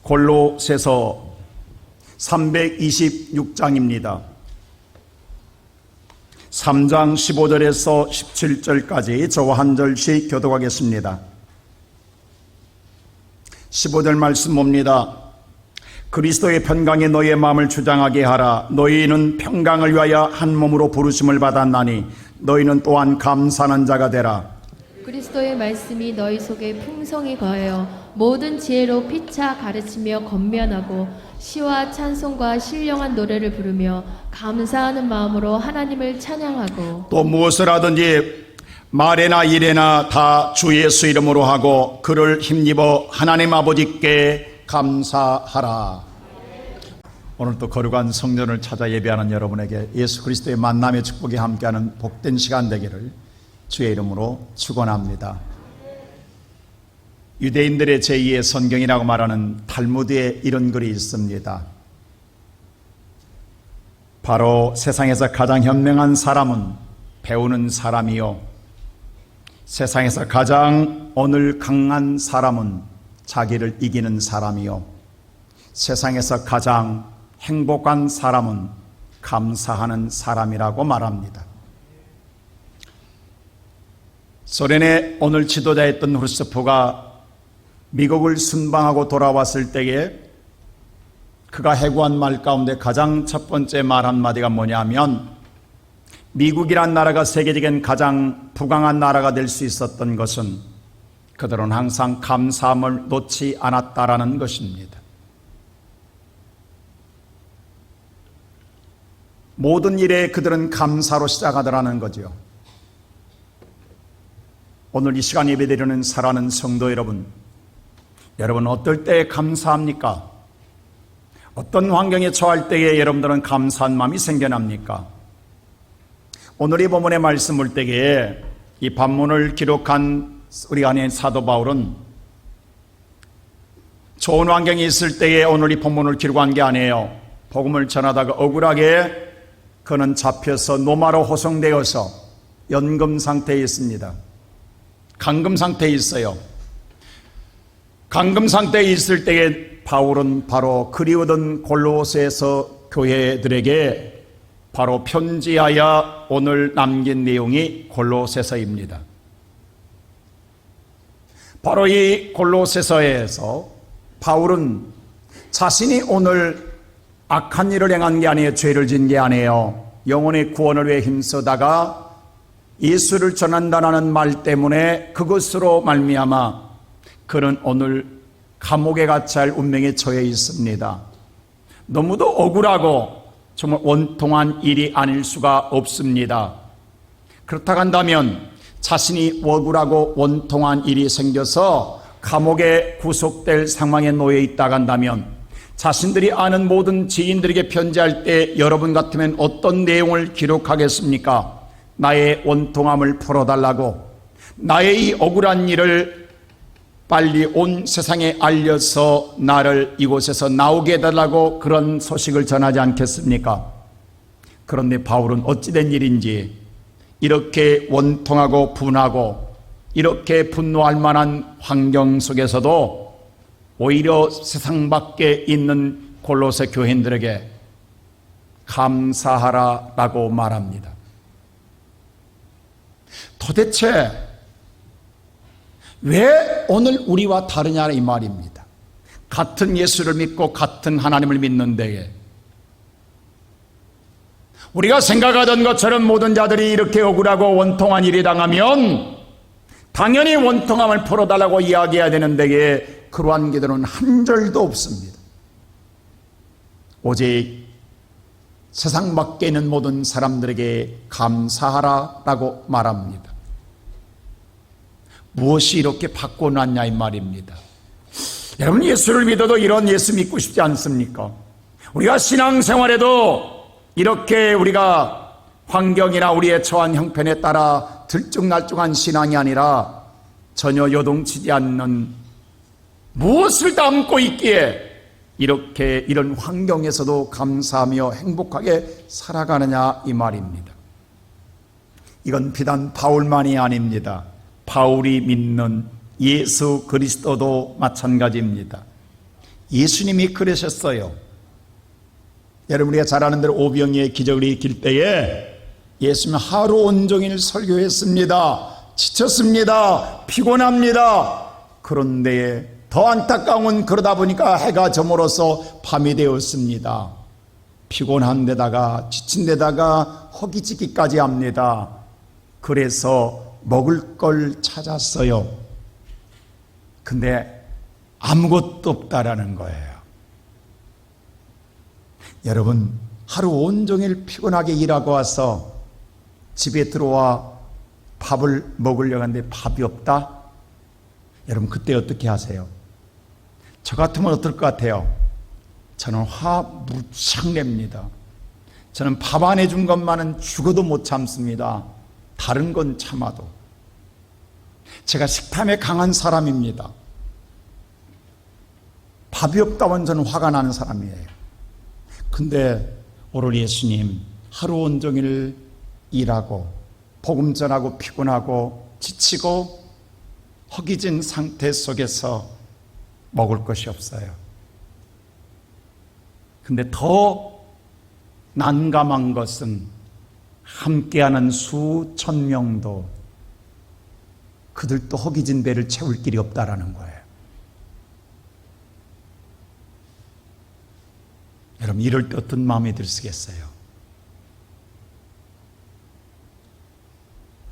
골로새서 326장입니다. 3장 15절에서 17절까지 저와 한 절씩 교독하겠습니다. 15절 말씀 봅니다. 그리스도의 평강에 너희의 마음을 주장하게 하라. 너희는 평강을 위하여 한 몸으로 부르심을 받았나니 너희는 또한 감사하는 자가 되라. 그리스도의 말씀이 너희 속에 풍성히 거하여 모든 지혜로 피차 가르치며 권면하고 시와 찬송과 신령한 노래를 부르며 감사하는 마음으로 하나님을 찬양하고 또 무엇을 하든지 말에나 일에나 다 주 예수 이름으로 하고 그를 힘입어 하나님 아버지께 감사하라. 오늘 또 거룩한 성전을 찾아 예배하는 여러분에게 예수 그리스도의 만남의 축복이 함께하는 복된 시간 되기를 주의 이름으로 축원합니다. 유대인들의 제2의 성경이라고 말하는 탈무드에 이런 글이 있습니다. 바로 세상에서 가장 현명한 사람은 배우는 사람이요, 세상에서 가장 오늘 강한 사람은 자기를 이기는 사람이요, 세상에서 가장 행복한 사람은 감사하는 사람이라고 말합니다. 소련의 오늘 지도자였던 후르츠포프가 미국을 순방하고 돌아왔을 때에 그가 해구한 말 가운데 가장 첫 번째 말 한마디가 뭐냐면, 미국이란 나라가 세계적인 가장 부강한 나라가 될 수 있었던 것은 그들은 항상 감사함을 놓지 않았다라는 것입니다. 모든 일에 그들은 감사로 시작하더라는 거죠. 오늘 이 시간 예배드리는 사랑하는 성도 여러분, 여러분 어떨 때 감사합니까? 어떤 환경에 처할 때에 여러분들은 감사한 마음이 생겨납니까? 오늘 이 본문의 말씀 볼 때에 이 본문을 기록한 우리 안에 사도 바울은 좋은 환경이 있을 때에 오늘 이 본문을 기록한 게 아니에요. 복음을 전하다가 억울하게 그는 잡혀서 노마로 호송되어서 연금 상태에 있습니다. 감금 상태에 있어요. 감금 상태에 있을 때에 바울은 바로 그리우던 골로새서 교회들에게 바로 편지하여 오늘 남긴 내용이 골로새서입니다. 바로 이 골로새서에서 바울은 자신이 오늘 악한 일을 행한 게 아니에요. 죄를 지은 게 아니에요. 영혼의 구원을 위해 힘쓰다가 예수를 전한다는 말 때문에 그것으로 말미암아 그는 오늘 감옥에 갇혀야 할 운명에 처해 있습니다. 너무도 억울하고 정말 원통한 일이 아닐 수가 없습니다. 그렇다고 한다면 자신이 억울하고 원통한 일이 생겨서 감옥에 구속될 상황에 놓여 있다고 한다면 자신들이 아는 모든 지인들에게 편지할 때 여러분 같으면 어떤 내용을 기록하겠습니까? 나의 원통함을 풀어달라고, 나의 이 억울한 일을 빨리 온 세상에 알려서 나를 이곳에서 나오게 해달라고 그런 소식을 전하지 않겠습니까? 그런데 바울은 어찌된 일인지 이렇게 원통하고 분하고 이렇게 분노할 만한 환경 속에서도 오히려 세상 밖에 있는 골로새 교인들에게 감사하라라고 말합니다. 도대체 왜 오늘 우리와 다르냐 이 말입니다. 같은 예수를 믿고 같은 하나님을 믿는 데에 우리가 생각하던 것처럼 모든 자들이 이렇게 억울하고 원통한 일이 당하면 당연히 원통함을 풀어달라고 이야기해야 되는 데에 그러한 기도는 한 절도 없습니다. 오직 세상 밖에 있는 모든 사람들에게 감사하라라고 말합니다. 무엇이 이렇게 바꿔놨냐 이 말입니다. 여러분 예수를 믿어도 이런 예수 믿고 싶지 않습니까? 우리가 신앙생활에도 이렇게 우리가 환경이나 우리의 처한 형편에 따라 들쭉날쭉한 신앙이 아니라 전혀 요동치지 않는 무엇을 담고 있기에 이렇게 이런 환경에서도 감사하며 행복하게 살아가느냐 이 말입니다. 이건 비단 바울만이 아닙니다. 바울이 믿는 예수 그리스도도 마찬가지입니다. 예수님이 그러셨어요. 여러분, 우리가 잘 아는 대로 오병이의 기적을 일으킬 때에 예수님 하루 온종일 설교했습니다. 지쳤습니다. 피곤합니다. 그런데 더 안타까운 건 그러다 보니까 해가 저물어서 밤이 되었습니다. 피곤한 데다가 지친 데다가 허기지기까지 합니다. 그래서 먹을 걸 찾았어요. 근데 아무것도 없다라는 거예요. 여러분, 하루 온종일 피곤하게 일하고 와서 집에 들어와 밥을 먹으려고 하는데 밥이 없다? 여러분, 그때 어떻게 하세요? 저 같으면 어떨 것 같아요? 저는 화 무척 냅니다. 저는 밥 안 해준 것만은 죽어도 못 참습니다. 다른 건 참아도. 제가 식탐에 강한 사람입니다. 밥이 없다면 저는 화가 나는 사람이에요. 근데 오늘 예수님 하루 온종일 일하고 복음 전하고 피곤하고 지치고 허기진 상태 속에서 먹을 것이 없어요. 근데 더 난감한 것은 함께하는 수천 명도 그들도 허기진 배를 채울 길이 없다라는 거예요. 여러분, 이럴 때 어떤 마음이 들으시겠어요?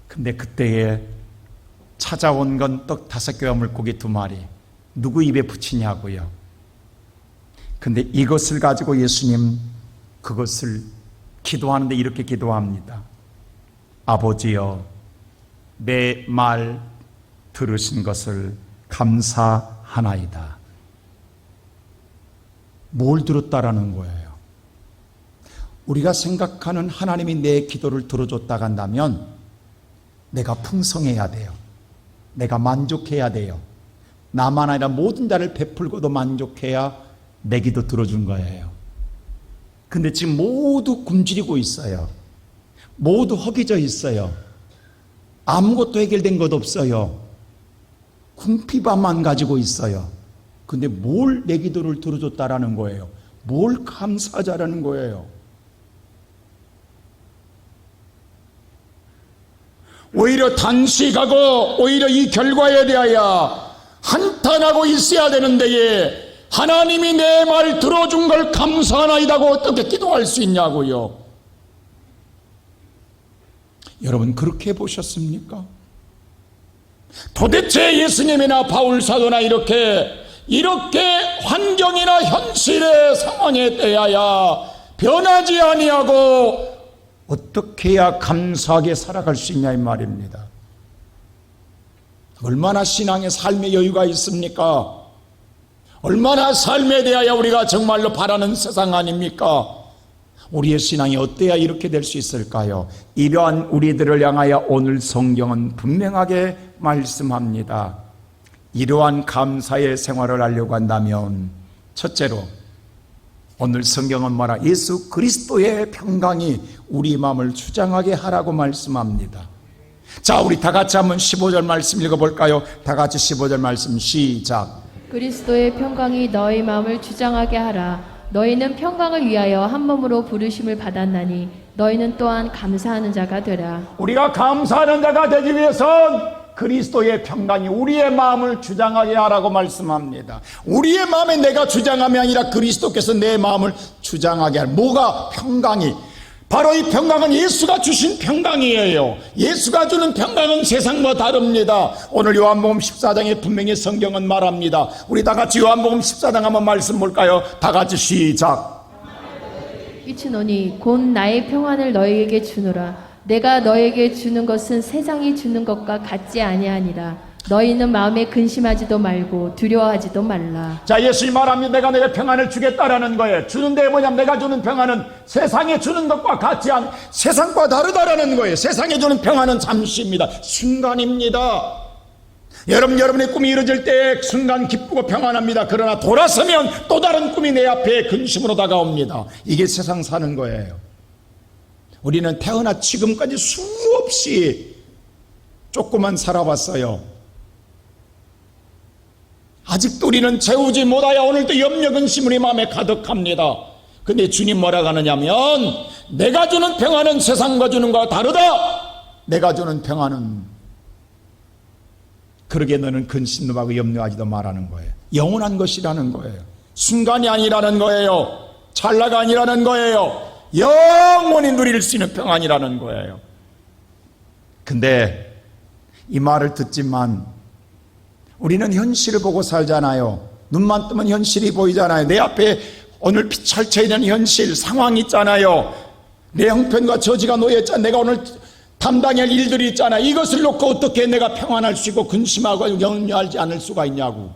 근데 그때에 찾아온 건 떡 5개와 물고기 2마리. 누구 입에 붙이냐고요. 근데 이것을 가지고 예수님 그것을 기도하는데 이렇게 기도합니다. 아버지여, 내 말 들으신 것을 감사하나이다. 뭘 들었다라는 거예요? 우리가 생각하는 하나님이 내 기도를 들어줬다고 한다면 내가 풍성해야 돼요. 내가 만족해야 돼요. 나만 아니라 모든 자를 베풀고도 만족해야 내 기도 들어준 거예요. 근데 지금 모두 굶주리고 있어요. 모두 허기져 있어요. 아무것도 해결된 것 없어요. 궁핍함만 가지고 있어요. 근데 뭘 내 기도를 들어줬다라는 거예요? 뭘 감사하자라는 거예요? 오히려 단식하고 오히려 이 결과에 대하여 한탄하고 있어야 되는데 하나님이 내 말 들어준 걸 감사하나이다고 어떻게 기도할 수 있냐고요. 여러분, 그렇게 보셨습니까? 도대체 예수님이나 바울 사도나 이렇게 환경이나 현실의 상황에 대하여 변하지 아니하고 어떻게 해야 감사하게 살아갈 수 있냐 이 말입니다. 얼마나 신앙의 삶의 여유가 있습니까? 얼마나 삶에 대하여 우리가 정말로 바라는 세상 아닙니까? 우리의 신앙이 어때야 이렇게 될 수 있을까요? 이러한 우리들을 향하여 오늘 성경은 분명하게 말씀합니다. 이러한 감사의 생활을 하려고 한다면 첫째로 오늘 성경은 뭐라? 예수 그리스도의 평강이 우리 마음을 주장하게 하라고 말씀합니다. 자, 우리 다 같이 한번 15절 말씀 읽어볼까요? 다 같이 15절 말씀 시작. 그리스도의 평강이 너희 마음을 주장하게 하라. 너희는 평강을 위하여 한 몸으로 부르심을 받았나니 너희는 또한 감사하는 자가 되라. 우리가 감사하는 자가 되기 위해선 그리스도의 평강이 우리의 마음을 주장하게 하라고 말씀합니다. 우리의 마음에 내가 주장함이 아니라 그리스도께서 내 마음을 주장하게 하라. 뭐가 평강이? 바로 이 평강은 예수가 주신 평강이에요. 예수가 주는 평강은 세상과 다릅니다. 오늘 요한복음 14장에 분명히 성경은 말합니다. 우리 다 같이 요한복음 14장 한번 말씀 볼까요? 다 같이 시작. 이치노니 곧 나의 평안을 너희에게 주노라. 내가 너희에게 주는 것은 세상이 주는 것과 같지 아니하니라. 너희는 마음에 근심하지도 말고 두려워하지도 말라. 자, 예수님 말합니다. 내가 너에게 평안을 주겠다라는 거예요. 주는데 뭐냐면 내가 주는 평안은 세상에 주는 것과 같지 않, 세상과 다르다라는 거예요. 세상에 주는 평안은 잠시입니다. 순간입니다. 여러분의 꿈이 이루어질 때 순간 기쁘고 평안합니다. 그러나 돌아서면 또 다른 꿈이 내 앞에 근심으로 다가옵니다. 이게 세상 사는 거예요. 우리는 태어나 지금까지 수없이 조금만 살아봤어요. 아직도 우리는 채우지 못하여 오늘도 염려 근심이 우리 마음에 가득합니다. 근데 주님 뭐라고 하느냐면 내가 주는 평안은 세상과 주는 것과 다르다. 내가 주는 평안은 그러게 너는 근심도 하고 염려하지도 말하는 거예요. 영원한 것이라는 거예요. 순간이 아니라는 거예요. 찰나가 아니라는 거예요. 영원히 누릴 수 있는 평안이라는 거예요. 근데 이 말을 듣지만 우리는 현실을 보고 살잖아요. 눈만 뜨면 현실이 보이잖아요. 내 앞에 오늘 피철쳐 있는 현실 상황이 있잖아요. 내 형편과 저지가 놓여있잖아요. 내가 오늘 담당할 일들이 있잖아요. 이것을 놓고 어떻게 내가 평안할 수 있고 근심하고 염려하지 않을 수가 있냐고.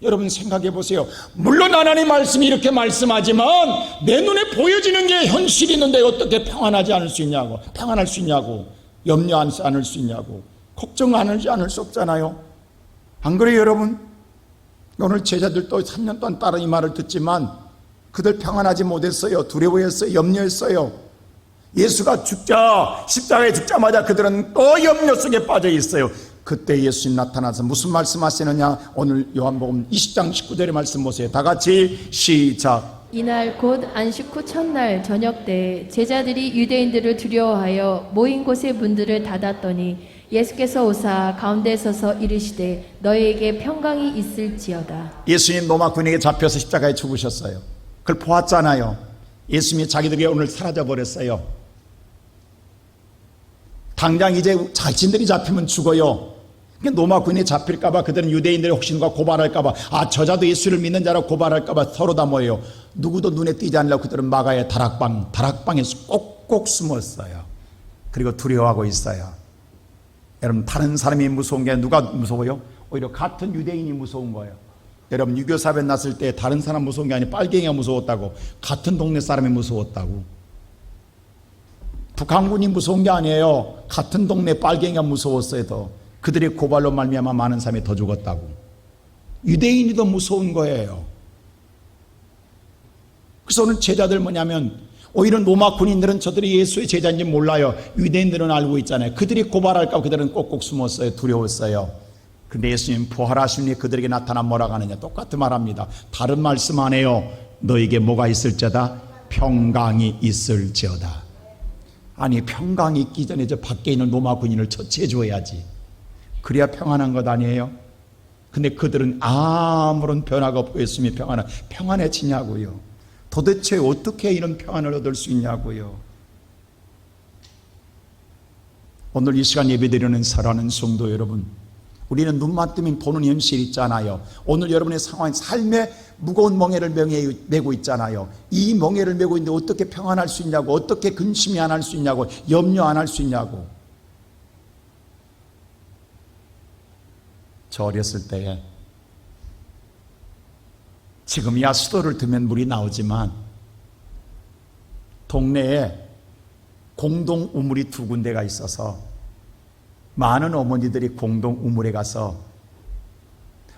여러분 생각해 보세요. 물론 하나님 말씀이 이렇게 말씀하지만 내 눈에 보여지는 게 현실이 있는데 어떻게 평안하지 않을 수 있냐고. 평안할 수 있냐고. 염려하지 않을 수 있냐고. 걱정하지 않을 수 없잖아요. 안 그래요 여러분? 오늘 제자들도 3년 동안 따라 이 말을 듣지만 그들 평안하지 못했어요. 두려워했어요. 염려했어요. 예수가 십자가에 죽자마자 그들은 또 염려 속에 빠져 있어요. 그때 예수님 나타나서 무슨 말씀하시느냐. 오늘 요한복음 20장 19절의 말씀 보세요. 다 같이 시작. 이날 곧 안식 후 첫날 저녁 때 제자들이 유대인들을 두려워하여 모인 곳의 문들을 닫았더니 예수께서 오사 가운데 서서 이르시되 너희에게 평강이 있을지어다. 예수님 로마 군인에게 잡혀서 십자가에 죽으셨어요. 그걸 보았잖아요. 예수님이 자기들에게 오늘 사라져 버렸어요. 당장 이제 자신들이 잡히면 죽어요. 로마 군인이 잡힐까봐 그들은 유대인들이 혹시 누가 고발할까봐 저자도 예수를 믿는 자라고 고발할까봐 서로 다 모여요. 누구도 눈에 띄지 않으려고 그들은 마가의 다락방에서 꼭꼭 숨었어요. 그리고 두려워하고 있어요. 여러분 다른 사람이 무서운 게 누가 무서워요? 오히려 같은 유대인이 무서운 거예요. 여러분 유교 사변 났을 때 다른 사람 무서운 게 아니라 빨갱이가 무서웠다고. 같은 동네 사람이 무서웠다고. 북한군이 무서운 게 아니에요. 같은 동네 빨갱이가 무서웠어요. 더 그들의 고발로 말미암아 많은 사람이 더 죽었다고. 유대인이 더 무서운 거예요. 그래서 오늘 제자들 뭐냐면 오히려 로마 군인들은 저들이 예수의 제자인지 몰라요. 유대인들은 알고 있잖아요. 그들이 고발할까 그들은 꼭꼭 숨었어요. 두려웠어요. 근데 예수님 부활하신 후에 그들에게 나타나 뭐라고 하느냐. 똑같은 말합니다. 다른 말씀 안 해요. 너에게 뭐가 있을지어다? 평강이 있을지어다. 아니 평강이 있기 전에 저 밖에 있는 로마 군인을 처치해 줘야지. 그래야 평안한 것 아니에요? 근데 그들은 아무런 변화가 없고 예수님이 평안해지냐고요. 도대체 어떻게 이런 평안을 얻을 수 있냐고요. 오늘 이 시간 예배드리는 사랑하는 성도 여러분, 우리는 눈만 뜨면 보는 현실이 있잖아요. 오늘 여러분의 상황, 삶의 무거운 멍에를 메고 있잖아요. 이 멍에를 메고 있는데 어떻게 평안할 수 있냐고, 어떻게 근심이 안 할 수 있냐고, 염려 안 할 수 있냐고. 저 어렸을 때에 지금이야 수도를 두면 물이 나오지만 동네에 공동 우물이 2군데가 있어서 많은 어머니들이 공동 우물에 가서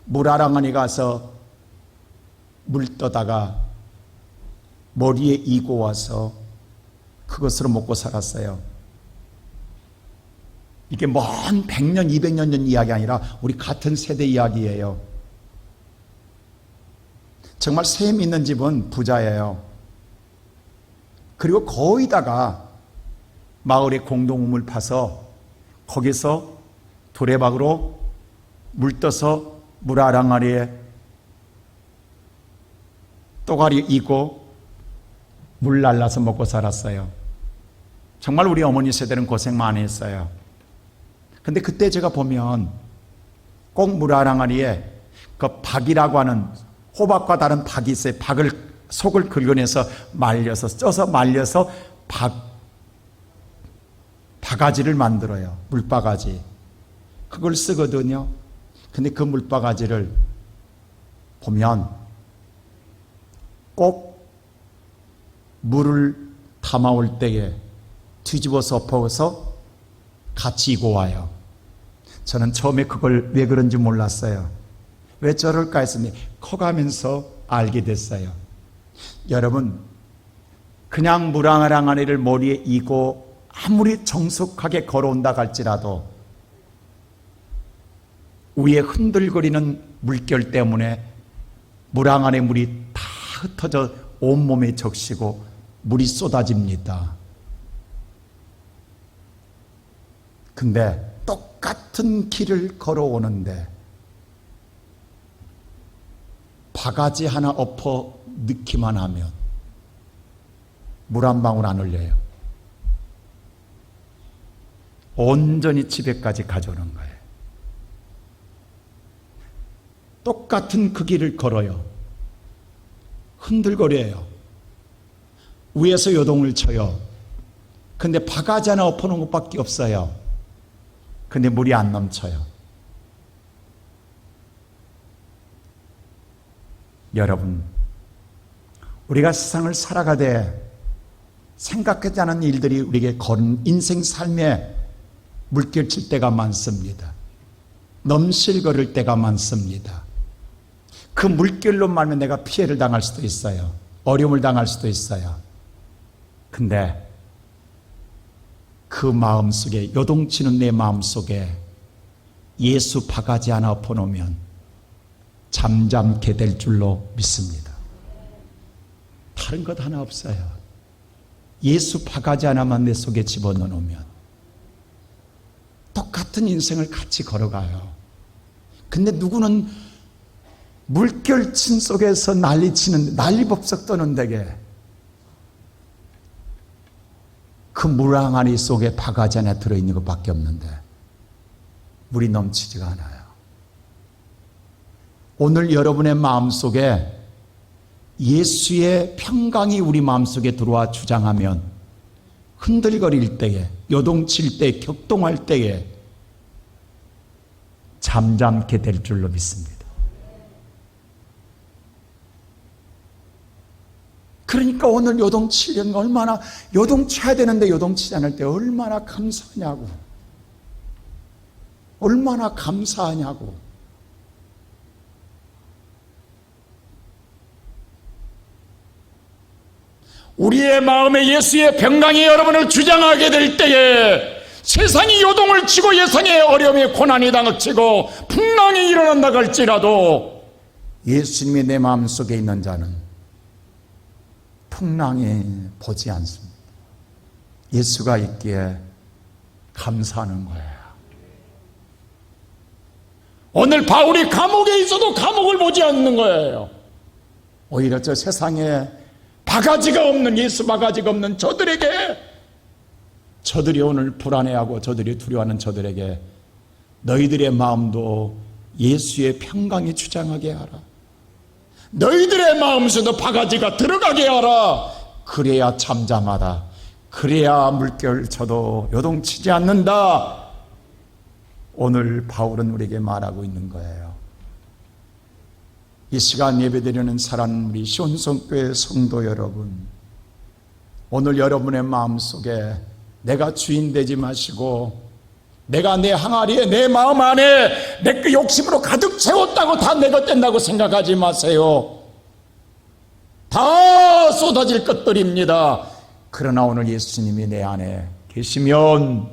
물아랑아니 가서 물 떠다가 머리에 이고 와서 그것으로 먹고 살았어요. 이게 먼 100년, 200년 전 이야기 아니라 우리 같은 세대 이야기예요. 정말 샘 있는 집은 부자예요. 그리고 거의 다가 마을에 공동우물 파서 거기서 도래박으로 물 떠서 물아랑아리에 또가리 이고 물 날라서 먹고 살았어요. 정말 우리 어머니 세대는 고생 많이 했어요. 근데 그때 제가 보면 꼭 물아랑아리에 그 박이라고 하는 호박과 다른 박이 있어요. 속을 긁어내서 말려서 쪄서 말려서 바가지를 만들어요. 물바가지. 그걸 쓰거든요. 근데 그 물바가지를 보면 꼭 물을 담아올 때에 뒤집어서 엎어서 같이 이고 와요. 저는 처음에 그걸 왜 그런지 몰랐어요. 왜 저럴까 했으니 커가면서 알게 됐어요. 여러분, 그냥 물아랑아리를 머리에 이고 아무리 정숙하게 걸어온다 할지라도 위에 흔들거리는 물결 때문에 물항 안에 물이 다 흩어져 온몸에 적시고 물이 쏟아집니다. 근데 똑같은 길을 걸어오는데 바가지 하나 엎어 넣기만 하면 물 한 방울 안 흘려요. 온전히 집에까지 가져오는 거예요. 똑같은 그 길을 걸어요. 흔들거려요. 위에서 요동을 쳐요. 근데 바가지 하나 엎어놓은 것밖에 없어요. 근데 물이 안 넘쳐요. 여러분, 우리가 세상을 살아가되 생각하지 않은 일들이 우리에게 거는 인생 삶에 물결 칠 때가 많습니다. 넘실거릴 때가 많습니다. 그 물결로 말면 내가 피해를 당할 수도 있어요. 어려움을 당할 수도 있어요. 근데 그 마음속에, 요동치는 내 마음속에 예수 바가지 하나 엎어놓으면 잠잠게 될 줄로 믿습니다. 다른 것 하나 없어요. 예수 바가지 하나만 내 속에 집어넣으면 똑같은 인생을 같이 걸어가요. 근데 누구는 물결친 속에서 난리치는, 난리법석 떠는 데게 그 물항아리 속에 바가지 하나 들어있는 것밖에 없는데 물이 넘치지가 않아요. 오늘 여러분의 마음속에 예수의 평강이 우리 마음속에 들어와 주장하면 흔들거릴 때에, 요동칠 때, 격동할 때에 잠잠게 될 줄로 믿습니다. 그러니까 오늘 요동치려는 거 얼마나, 요동쳐야 되는데 요동치지 않을 때 얼마나 감사하냐고. 얼마나 감사하냐고. 우리의 마음에 예수의 평강이 여러분을 주장하게 될 때에 세상이 요동을 치고 예상의 어려움에 고난이 당치고 풍랑이 일어난다 할지라도 예수님이 내 마음속에 있는 자는 풍랑이 보지 않습니다. 예수가 있기에 감사하는 거예요. 오늘 바울이 감옥에 있어도 감옥을 보지 않는 거예요. 오히려 저 세상에 바가지가 없는, 예수 바가지가 없는 저들이 오늘 불안해하고 저들이 두려워하는 저들에게 너희들의 마음도 예수의 평강이 주장하게 하라. 너희들의 마음속에도 바가지가 들어가게 하라. 그래야 잠잠하다. 그래야 물결 쳐도 요동치지 않는다. 오늘 바울은 우리에게 말하고 있는 거예요. 이 시간 예배드리는 사랑하는 우리 시온성교회 성도 여러분, 오늘 여러분의 마음속에 내가 주인 되지 마시고 내가 내 항아리에, 내 마음 안에 내 그 욕심으로 가득 채웠다고 다 내 것 된다고 생각하지 마세요. 다 쏟아질 것들입니다. 그러나 오늘 예수님이 내 안에 계시면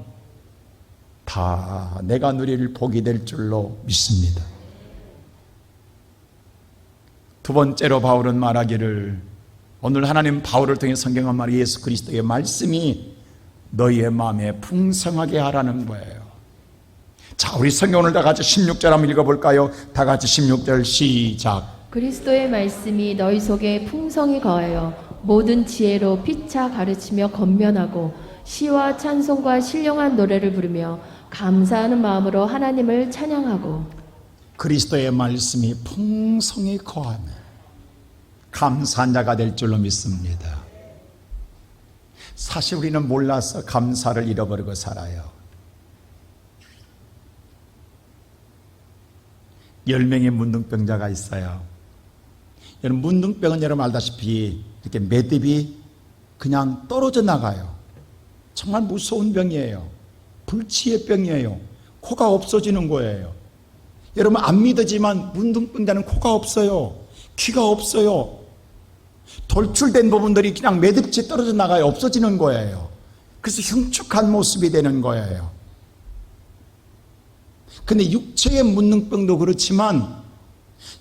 다 내가 누릴 복이 될 줄로 믿습니다. 두 번째로 바울은 말하기를, 오늘 하나님 바울을 통해 성경한 말, 예수 그리스도의 말씀이 너희의 마음에 풍성하게 하라는 거예요. 자, 우리 성경을 다 같이 16절 한번 읽어볼까요? 다 같이 16절 시작. 그리스도의 말씀이 너희 속에 풍성히 거하여 모든 지혜로 피차 가르치며 권면하고 시와 찬송과 신령한 노래를 부르며 감사하는 마음으로 하나님을 찬양하고. 그리스도의 말씀이 풍성히 거하며 감사한 자가 될 줄로 믿습니다. 사실 우리는 몰라서 감사를 잃어버리고 살아요. 10명의 문둥병자가 있어요. 여러분, 문둥병은 여러분 알다시피 이렇게 매듭이 그냥 떨어져 나가요. 정말 무서운 병이에요. 불치의 병이에요. 코가 없어지는 거예요. 여러분 안 믿어지만 문둥병자는 코가 없어요. 귀가 없어요. 돌출된 부분들이 그냥 매듭지 떨어져 나가요. 없어지는 거예요. 그래서 흉측한 모습이 되는 거예요. 근데 육체의 문둥병도 그렇지만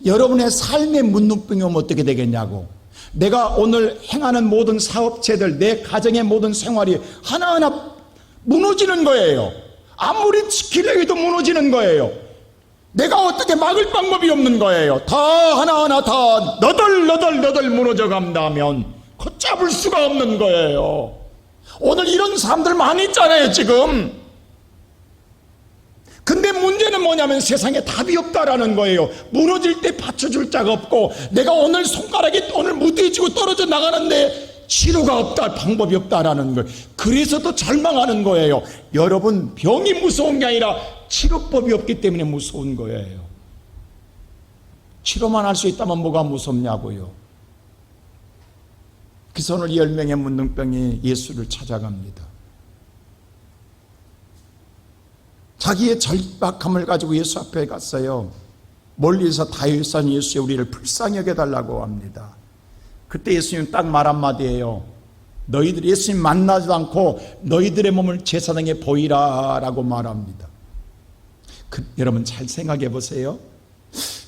여러분의 삶의 문둥병이 오면 어떻게 되겠냐고. 내가 오늘 행하는 모든 사업체들, 내 가정의 모든 생활이 하나하나 무너지는 거예요. 아무리 지키려 해도 무너지는 거예요. 내가 어떻게 막을 방법이 없는 거예요. 다 하나하나 다 너덜너덜 무너져 간다면 걷잡을 수가 없는 거예요. 오늘 이런 사람들 많이 있잖아요 지금. 근데 문제는 뭐냐면 세상에 답이 없다라는 거예요. 무너질 때 받쳐줄 자가 없고, 내가 오늘 손가락이 오늘 무뎌지고 떨어져 나가는데 치료가 없다, 방법이 없다라는 거예요. 그래서 또 절망하는 거예요. 여러분, 병이 무서운 게 아니라 치료법이 없기 때문에 무서운 거예요. 치료만 할 수 있다면 뭐가 무섭냐고요. 그래서 오늘 10명의 문둥병이 예수를 찾아갑니다. 자기의 절박함을 가지고 예수 앞에 갔어요. 멀리서 다윗산 예수의 우리를 불쌍히 여겨달라고 합니다. 그때 예수님 딱 말 한마디예요. 너희들이, 예수님 만나지도 않고 너희들의 몸을 제사장에 보이라 라고 말합니다. 여러분 잘 생각해 보세요.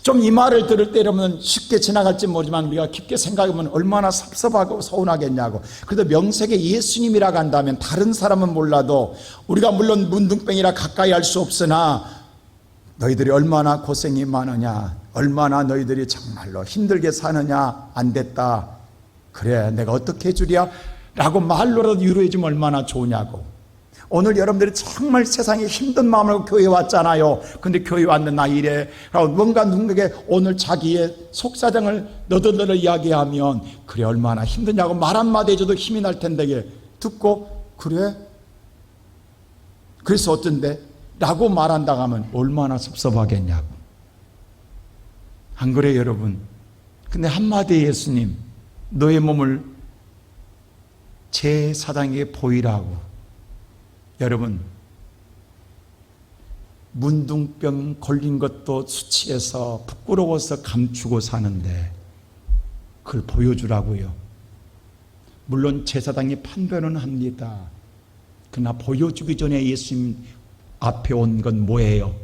좀 이 말을 들을 때 여러분 쉽게 지나갈지 모르지만 우리가 깊게 생각해보면 얼마나 섭섭하고 서운하겠냐고. 그래도 명색에 예수님이라고 한다면 다른 사람은 몰라도, 우리가 물론 문둥병이라 가까이 할 수 없으나 너희들이 얼마나 고생이 많으냐, 얼마나 너희들이 정말로 힘들게 사느냐, 안 됐다, 그래 내가 어떻게 해주랴 라고 말로라도 위로해 주면 얼마나 좋으냐고. 오늘 여러분들이 정말 세상에 힘든 마음으로 교회에 왔잖아요. 근데 교회에 왔는데 나 이래 라고 뭔가 누군가에게 오늘 자기의 속사정을 너덜너덜 이야기하면, 그래 얼마나 힘드냐고 말 한마디 해줘도 힘이 날 텐데, 이게 듣고 그래? 그래서 어쩐데? 라고 말한다고 하면 얼마나 섭섭하겠냐고. 안 그래요 여러분? 근데 한마디에 예수님 너의 몸을 제 사장에게 보이라고. 여러분, 문둥병 걸린 것도 수치해서 부끄러워서 감추고 사는데 그걸 보여주라고요. 물론 제사장이 판별은 합니다. 그러나 보여주기 전에 예수님 앞에 온 건 뭐예요?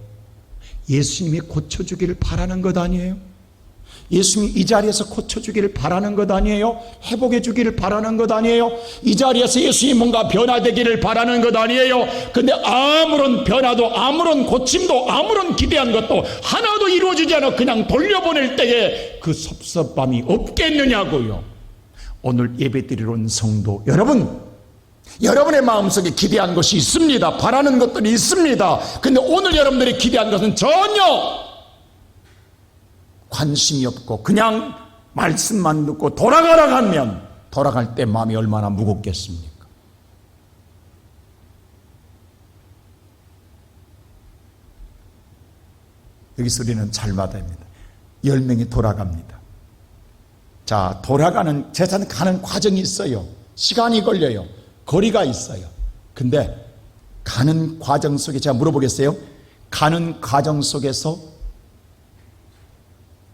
예수님이 고쳐주기를 바라는 것 아니에요? 예수님이 이 자리에서 고쳐주기를 바라는 것 아니에요? 회복해 주기를 바라는 것 아니에요? 이 자리에서 예수님이 뭔가 변화되기를 바라는 것 아니에요? 근데 아무런 변화도, 아무런 고침도, 아무런 기대한 것도 하나도 이루어지지 않아 그냥 돌려보낼 때에 그 섭섭함이 없겠느냐고요. 오늘 예배드리러 온 성도 여러분, 여러분의 마음속에 기대한 것이 있습니다. 바라는 것들이 있습니다. 근데 오늘 여러분들이 기대한 것은 전혀 관심이 없고 그냥 말씀만 듣고 돌아가라 하면 돌아갈 때 마음이 얼마나 무겁겠습니까? 여기서 우리는 잘 받아야 합니다. 10명이 돌아갑니다. 자, 돌아가는, 제사장 가는 과정이 있어요. 시간이 걸려요. 거리가 있어요. 근데 가는 과정 속에 제가 물어보겠어요? 가는 과정 속에서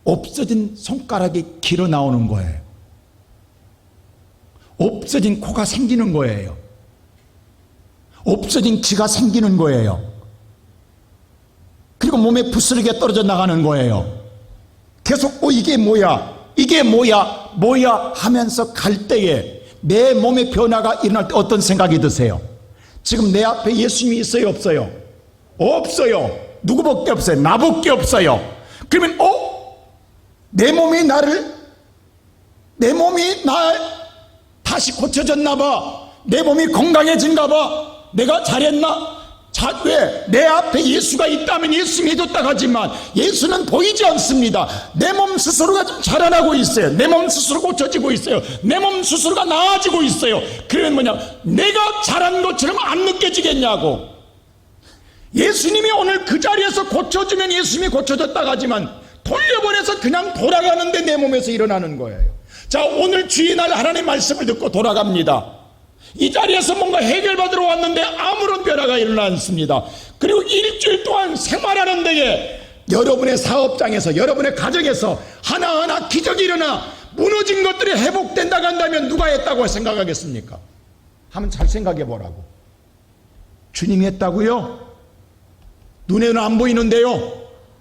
없어진 손가락이 길어 나오는 거예요. 없어진 코가 생기는 거예요. 없어진 귀가 생기는 거예요. 그리고 몸에 부스러기가 떨어져 나가는 거예요. 계속 이게 뭐야, 이게 뭐야, 뭐야 하면서 갈 때에 내 몸의 변화가 일어날 때 어떤 생각이 드세요? 지금 내 앞에 예수님이 있어요, 없어요? 없어요. 누구밖에 없어요. 나밖에 없어요. 그러면 내 몸이 나 다시 고쳐졌나 봐. 내 몸이 건강해진가 봐. 내가 잘했나? 왜? 내 앞에 예수가 있다면 예수 믿었다 하지만 예수는 보이지 않습니다. 내 몸 스스로가 좀 자라나고 있어요. 내 몸 스스로 고쳐지고 있어요. 내 몸 스스로가 나아지고 있어요. 그러면 뭐냐? 내가 잘한 것처럼 안 느껴지겠냐고. 예수님이 오늘 그 자리에서 고쳐주면 예수님이 고쳐졌다 하지만 돌려보내서 그냥 돌아가는데 내 몸에서 일어나는 거예요. 자, 오늘 주의 날 하나님의 말씀을 듣고 돌아갑니다. 이 자리에서 뭔가 해결받으러 왔는데 아무런 변화가 일어나지 않습니다. 그리고 일주일 동안 생활하는 데에 여러분의 사업장에서, 여러분의 가정에서 하나하나 기적이 일어나 무너진 것들이 회복된다고 한다면 누가 했다고 생각하겠습니까? 한번 잘 생각해 보라고. 주님이 했다고요? 눈에는 안 보이는데요,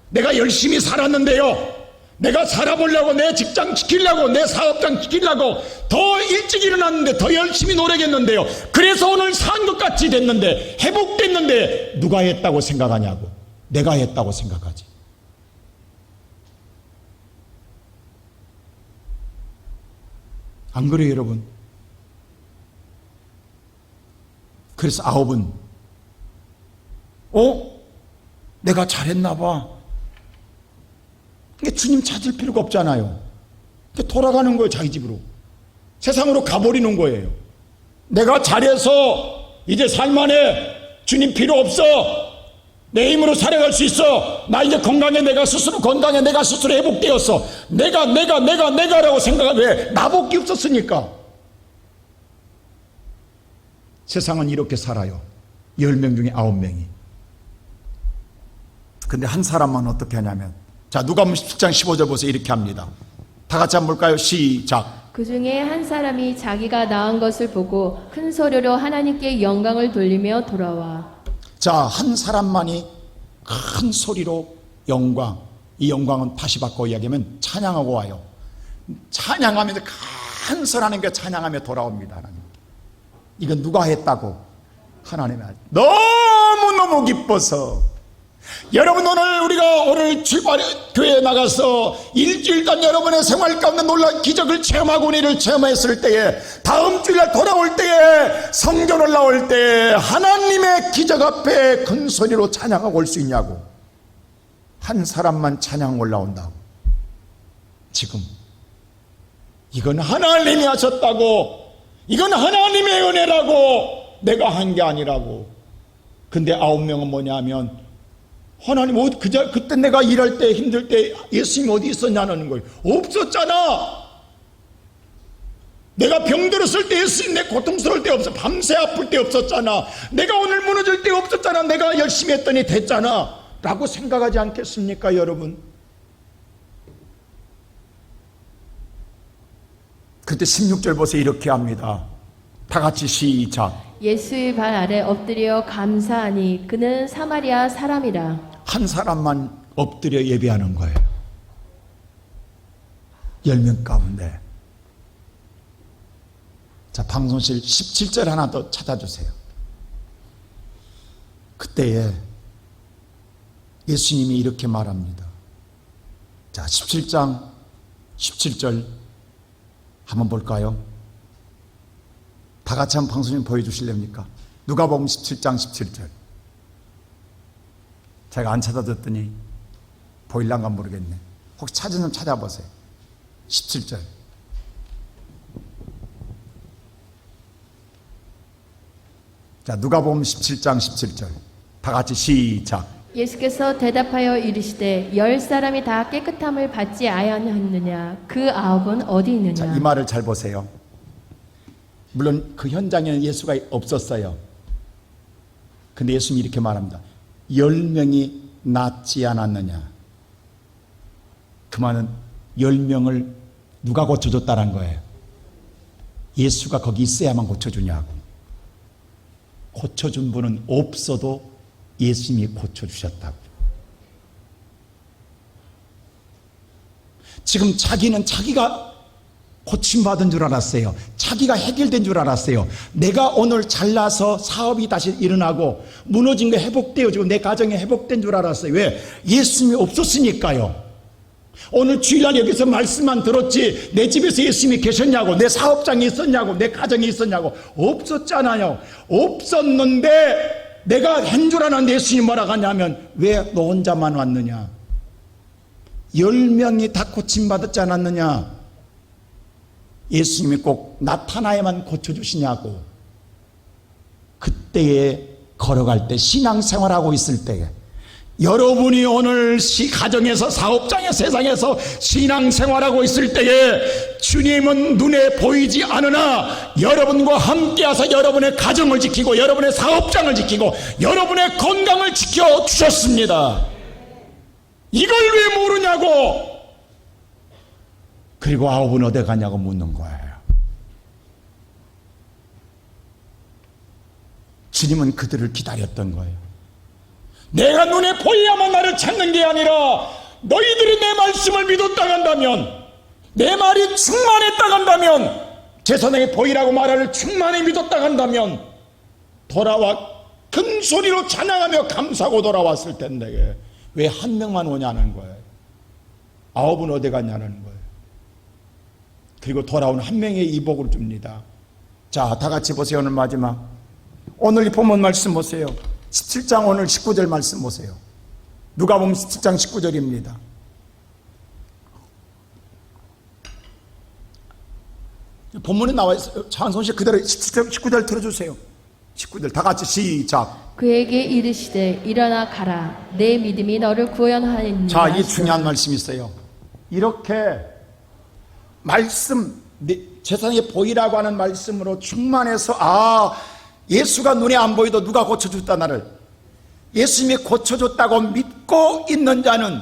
내가 열심히 살았는데요, 내가 살아보려고, 내 직장 지키려고, 내 사업장 지키려고 더 일찍 일어났는데, 더 열심히 노력했는데요, 그래서 오늘 산 것 같이 됐는데, 회복됐는데 누가 했다고 생각하냐고. 내가 했다고 생각하지. 안 그래요, 여러분? 그래서 9은 내가 잘했나 봐. 그러니까 주님 찾을 필요가 없잖아요. 그러니까 돌아가는 거예요, 자기 집으로. 세상으로 가버리는 거예요. 내가 잘해서 이제 살만해. 주님 필요 없어. 내 힘으로 살아갈 수 있어. 나 이제 건강해. 내가 스스로 건강해. 내가 스스로 회복되었어. 내가라고 생각하면 왜? 나밖에 없었으니까. 세상은 이렇게 살아요. 10명 중에 9명이. 근데 한 사람만 어떻게 하냐면, 자, 누가복음 17장 15절 보세요. 이렇게 합니다. 다 같이 한번 볼까요? 시작. 그 중에 한 사람이 자기가 나은 것을 보고 큰 소리로 하나님께 영광을 돌리며 돌아와. 자, 한 사람만이 큰 소리로 영광, 이 영광은 다시 바꿔 이야기하면 찬양하고 와요. 찬양하면서 간절하는 게 찬양하며 돌아옵니다. 하나님. 이건 누가 했다고? 하나님이. 너무너무 기뻐서. 여러분, 오늘 출발 교회에 나가서 일주일 동안 여러분의 생활 가운데 놀라운 기적을 체험하고 은혜를 체험했을 때에, 다음 주일날 돌아올 때에, 성전 올라올 때 하나님의 기적 앞에 큰 소리로 찬양하고 올 수 있냐고. 한 사람만 찬양 올라온다고. 지금 이건 하나님이 하셨다고, 이건 하나님의 은혜라고, 내가 한 게 아니라고. 근데 9명은 뭐냐 하면, 하나님, 그때 내가 일할 때, 힘들 때 예수님이 어디 있었냐는 거예요. 없었잖아. 내가 병들었을 때 예수님, 내 고통스러울 때 없어. 밤새 아플 때 없었잖아. 내가 오늘 무너질 때 없었잖아. 내가 열심히 했더니 됐잖아. 라고 생각하지 않겠습니까, 여러분? 그때 16절 보세요. 이렇게 합니다. 다 같이 시작. 예수의 발 아래 엎드려 감사하니 그는 사마리아 사람이라. 한 사람만 엎드려 예배하는 거예요. 10명 가운데. 자, 방송실 17절 하나 더 찾아주세요. 그때에 예수님이 이렇게 말합니다. 자, 17장 17절 한번 볼까요? 다 같이 한번 방송님 보여주실랍니까? 누가복음 17장 17절. 제가 안 찾아줬더니 보일란가 모르겠네. 혹시 찾으면 찾아보세요. 17절. 자, 누가복음 17장 17절. 다 같이 시작. 예수께서 대답하여 이르시되 10사람이 다 깨끗함을 받지 아니하였느냐? 그 9은 어디 있느냐? 자, 이 말을 잘 보세요. 물론 그 현장에는 예수가 없었어요. 근데 예수님이 이렇게 말합니다. 10명이 낫지 않았느냐? 그 말은 10명을 누가 고쳐줬다는 거예요. 예수가 거기 있어야만 고쳐주냐고. 고쳐준 분은 없어도 예수님이 고쳐주셨다고. 지금 자기는 자기가 고침받은 줄 알았어요. 자기가 해결된 줄 알았어요. 내가 오늘 잘나서 사업이 다시 일어나고 무너진 게 회복되어지고 내 가정이 회복된 줄 알았어요. 왜? 예수님이 없었으니까요. 오늘 주일날 여기서 말씀만 들었지 내 집에서 예수님이 계셨냐고, 내 사업장이 있었냐고, 내 가정이 있었냐고. 없었잖아요. 없었는데 내가 한 줄 아는데 예수님이 뭐라고 하냐면, 왜 너 혼자만 왔느냐? 10명이 다 고침받았지 않았느냐? 예수님이 꼭 나타나야만 고쳐주시냐고. 그때에 걸어갈 때, 신앙생활하고 있을 때에, 여러분이 오늘 가정에서, 사업장에, 세상에서 신앙생활하고 있을 때에 주님은 눈에 보이지 않으나 여러분과 함께하사 여러분의 가정을 지키고 여러분의 사업장을 지키고 여러분의 건강을 지켜주셨습니다. 이걸 왜 모르냐고. 그리고 9은 어디 가냐고 묻는 거예요. 주님은 그들을 기다렸던 거예요. 내가 눈에 보여야만 나를 찾는 게 아니라 너희들이 내 말씀을 믿었다 간다면, 내 말이 충만했다 간다면, 제사장의 보이라고 말하를 충만히 믿었다 간다면 돌아와 큰 소리로 찬양하며 감사하고 돌아왔을 텐데 왜 한 명만 오냐는 거예요. 9은 어디 갔냐는 거예요. 그리고 돌아온 한 명의 이복을 줍니다. 자, 다 같이 보세요. 오늘 마지막, 오늘 이 본문 말씀 보세요. 17장 오늘 19절 말씀 보세요. 누가복음 17장 19절입니다. 본문에 나와 있어요. 찬송시 그대로 17절 19절 들어주세요. 19절 다 같이 시작. 그에게 이르시되 일어나 가라, 내 믿음이 너를 구원하였느니라. 자, 이 중요한 말씀이 있어요. 이렇게 말씀, 제사장의 보이라고 하는 말씀으로 충만해서 예수가 눈에 안 보이도 누가 고쳐줬다 나를, 예수님이 고쳐줬다고 믿고 있는 자는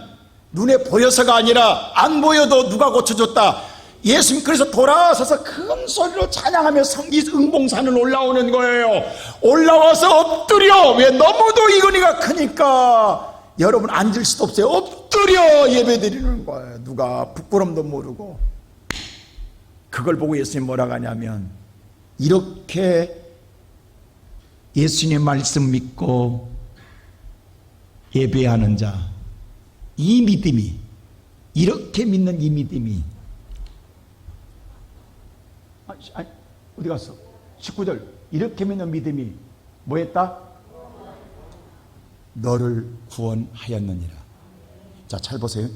눈에 보여서가 아니라 안 보여도 누가 고쳐줬다, 예수님 그래서 돌아서서 큰 소리로 찬양하며 성기응봉산을 올라오는 거예요. 올라와서 엎드려, 왜 너무도 이 은혜가 크니까 여러분 앉을 수도 없어요. 엎드려 예배드리는 거예요. 누가 부끄럼도 모르고. 그걸 보고 예수님 뭐라고 하냐면, 이렇게 예수님의 말씀 믿고 예배하는 자, 이 믿음이, 이렇게 믿는 이 믿음이, 어디 갔어? 19절, 이렇게 믿는 믿음이 뭐 했다? 너를 구원하였느니라. 자, 잘 보세요.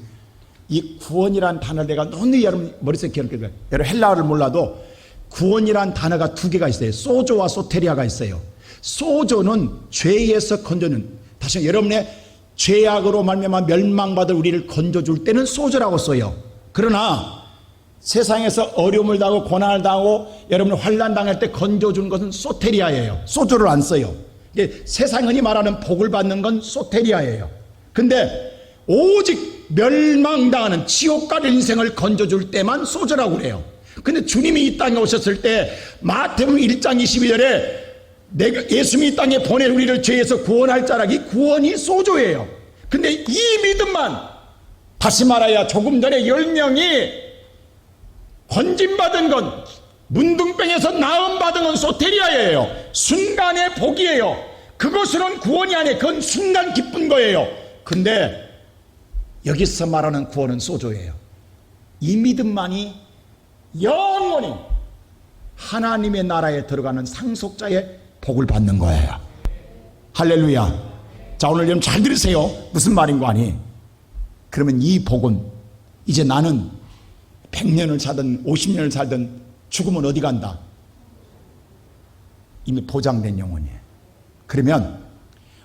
이 구원이란 단어를 내가 너무 여러분 머릿속에 기억해 줘요. 여러분 헬라어를 몰라도 구원이란 단어가 두 개가 있어요. 소조와 소테리아가 있어요. 소조는 죄에서 건져는, 다시 여러분의 죄악으로 말미암아 멸망받을 우리를 건져줄 때는 소조라고 써요. 그러나 세상에서 어려움을 당하고 고난을 당하고 여러분이 환난 당할 때 건져준 것은 소테리아예요. 소조를 안 써요. 세상 흔히 말하는 복을 받는 건 소테리아예요. 근데 오직 멸망당하는 지옥 갈 인생을 건져줄 때만 소조라고 그래요. 근데 주님이 이 땅에 오셨을 때 마태복음 1장 22절에 내가 예수님이 이 땅에 보내 우리를 죄에서 구원할 자라, 이 구원이 소조예요. 근데 이 믿음만, 다시 말하여 조금 전에 10명이 건짐받은 건, 문둥병에서 나음받은 건 소테리아예요. 순간의 복이에요. 그것으로는 구원이 아니에요. 그건 순간 기쁜 거예요. 근데 여기서 말하는 구원은 소조예요. 이 믿음만이 영원히 하나님의 나라에 들어가는 상속자의 복을 받는 거예요. 할렐루야. 자, 오늘 여러분 잘 들으세요. 무슨 말인 거 아니? 그러면 이 복은 이제 나는 100년을 살든 50년을 살든 죽으면 어디 간다? 이미 보장된 영혼이에요. 그러면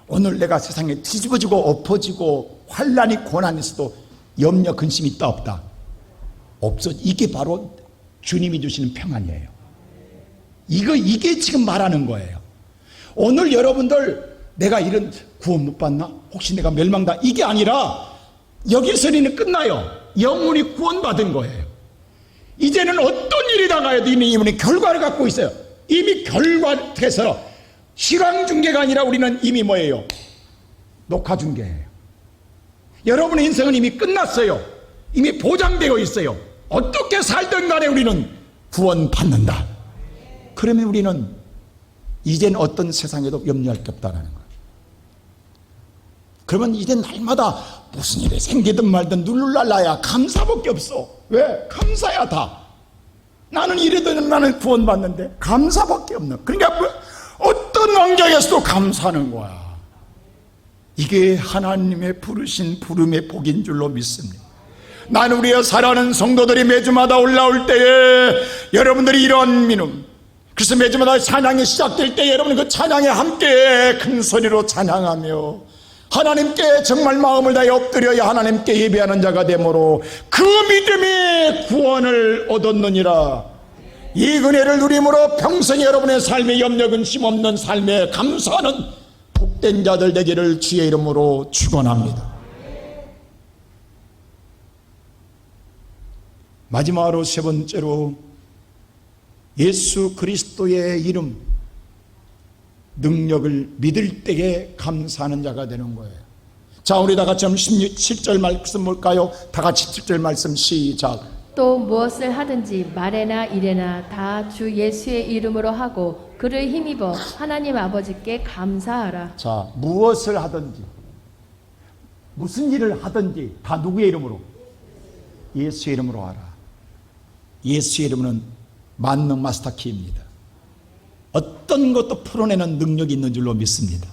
오늘 내가 세상에 뒤집어지고 엎어지고 환난이 고난이 있어도 염려 근심이 있다 없다? 없어. 이게 바로 주님이 주시는 평안이에요. 이게 지금 말하는 거예요. 오늘 여러분들 내가 이런 구원 못 받나? 혹시 내가 멸망다? 이게 아니라 여기서는 끝나요. 영혼이 구원받은 거예요. 이제는 어떤 일이 당하여도 이미 결과를 갖고 있어요. 이미 결과돼서 실황 중계가 아니라 우리는 이미 뭐예요? 녹화 중계예요. 여러분의 인생은 이미 끝났어요. 이미 보장되어 있어요. 어떻게 살든 간에 우리는 구원받는다. 그러면 우리는 이젠 어떤 세상에도 염려할 게 없다는 거예요. 그러면 이제 날마다 무슨 일이 생기든 말든 룰랄라야 감사밖에 없어. 왜? 감사야 다. 나는 이래도 나는 구원받는데 감사밖에 없는. 그러니까 어떤 환경에서도 감사하는 거야. 이게 하나님의 부르신 부름의 복인 줄로 믿습니다. 나는 우리가 사랑하는 성도들이 매주마다 올라올 때에 여러분들이 이런 민음, 그래서 매주마다 찬양이 시작될 때 여러분 그 찬양에 함께 큰 소리로 찬양하며 하나님께 정말 마음을 다해 엎드려야 하나님께 예배하는 자가 되므로 그 믿음이 구원을 얻었느니라. 이 은혜를 누림으로 평생 여러분의 삶에 염려 근심 없는 삶에 감사하는 복된 자들 되기를 주의 이름으로 축원합니다. 마지막으로 세 번째로 예수 그리스도의 이름, 능력을 믿을 때에 감사하는 자가 되는 거예요. 자, 우리 다 같이 한번 17절 말씀 볼까요? 다 같이 17절 말씀 시작. 또 무엇을 하든지 말에나 일에나 다 주 예수의 이름으로 하고 그를 힘입어 하나님 아버지께 감사하라. 자, 무엇을 하든지 무슨 일을 하든지 다 누구의 이름으로? 예수의 이름으로 하라. 예수의 이름은 만능 마스터키입니다. 어떤 것도 풀어내는 능력이 있는 줄로 믿습니다.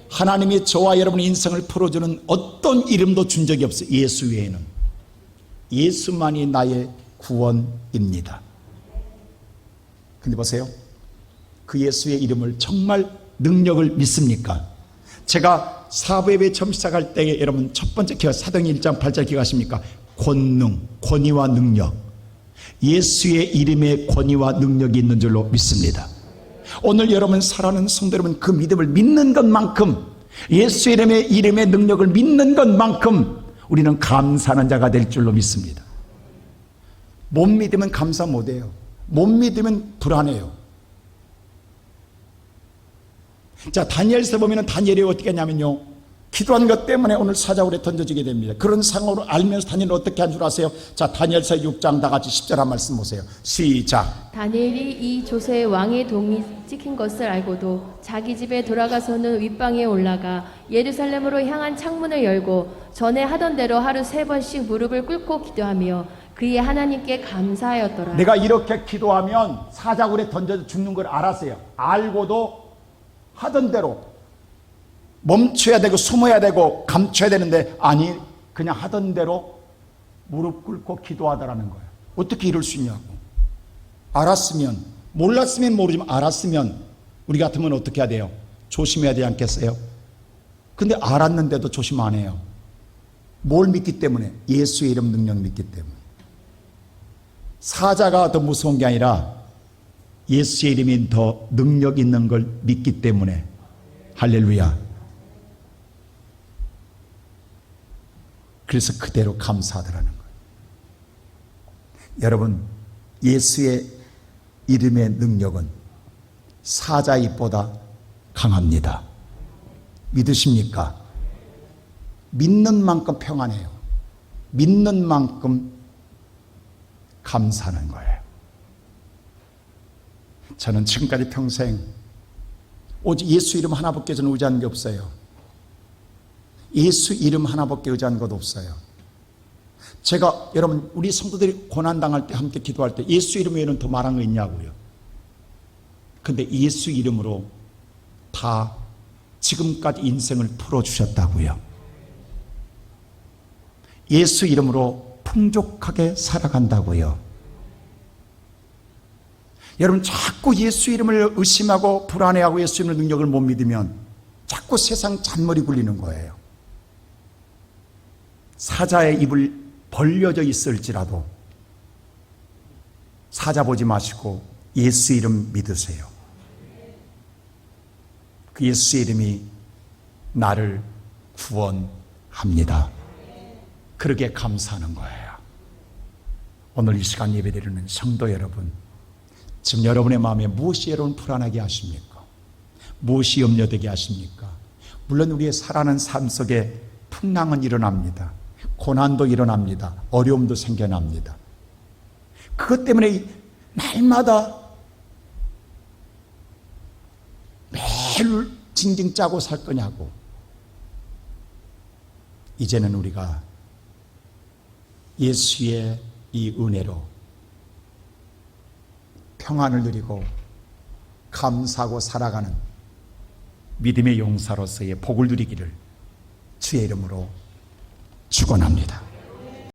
하나님이 저와 여러분의 인생을 풀어주는 어떤 이름도 준 적이 없어요. 예수 외에는. 예수만이 나의 구원입니다. 근데 보세요. 그 예수의 이름을 정말 능력을 믿습니까? 제가 사부예배 처음 시작할 때 여러분 첫 번째 기가 사도행 1장 8절 기억하십니까? 권능, 권위와 능력. 예수의 이름에 권위와 능력이 있는 줄로 믿습니다. 오늘 여러분 사랑하는 성도 여러분, 그 믿음을 믿는 것만큼, 예수의 이름의 능력을 믿는 것만큼 우리는 감사하는 자가 될 줄로 믿습니다. 못 믿으면 감사 못해요. 못 믿으면 불안해요. 자, 다니엘서 보면 다니엘이 어떻게 하냐면요, 기도한 것 때문에 오늘 사자굴에 던져지게 됩니다. 그런 상황으로 알면서 다니엘은 어떻게 한 줄 아세요? 자, 다니엘서 6장 다 같이 10절 한 말씀 보세요. 시작. 다니엘이 이 조서에 왕의 동이 찍힌 것을 알고도 자기 집에 돌아가서는 윗방에 올라가 예루살렘으로 향한 창문을 열고 전에 하던 대로 하루 3번씩 무릎을 꿇고 기도하며 그의 하나님께 감사하였더라. 내가 이렇게 기도하면 사자굴에 던져 죽는 걸 알았어요. 알고도 하던 대로 멈춰야 되고 숨어야 되고 감춰야 되는데, 아니, 그냥 하던 대로 무릎 꿇고 기도하더라는 거예요. 어떻게 이럴 수 있냐고. 알았으면, 몰랐으면 모르지만 알았으면 우리 같으면 어떻게 해야 돼요? 조심해야 되지 않겠어요? 근데 알았는데도 조심 안 해요. 뭘 믿기 때문에? 예수의 이름 능력 믿기 때문에. 사자가 더 무서운 게 아니라 예수의 이름이 더 능력 있는 걸 믿기 때문에. 할렐루야. 그래서 그대로 감사하더라는 거예요. 여러분, 예수의 이름의 능력은 사자 입보다 강합니다. 믿으십니까? 믿는 만큼 평안해요. 믿는 만큼 감사하는 거예요. 저는 지금까지 평생 오직 예수 이름 하나밖에 저는 의지한 게 없어요. 예수 이름 하나밖에 의지한 것 없어요. 제가 여러분, 우리 성도들이 고난당할 때 함께 기도할 때 예수 이름 외에는 더 말한 거 있냐고요. 근데 예수 이름으로 다 지금까지 인생을 풀어주셨다고요. 예수 이름으로 풍족하게 살아간다고요. 여러분, 자꾸 예수 이름을 의심하고 불안해하고 예수 이름의 능력을 못 믿으면 자꾸 세상 잔머리 굴리는 거예요. 사자의 입을 벌려져 있을지라도 사자 보지 마시고 예수 이름 믿으세요. 그 예수의 이름이 나를 구원합니다. 그러게 감사하는 거예요. 오늘 이 시간 예배드리는 성도 여러분, 지금 여러분의 마음에 무엇이 여러분 불안하게 하십니까? 무엇이 염려되게 하십니까? 물론 우리의 살아가는 삶 속에 풍랑은 일어납니다. 고난도 일어납니다. 어려움도 생겨납니다. 그것 때문에 날마다 매일 징징 짜고 살 거냐고. 이제는 우리가 예수의 이 은혜로 평안을 누리고 감사하고 살아가는 믿음의 용사로서의 복을 누리기를 주의 이름으로 축원합니다.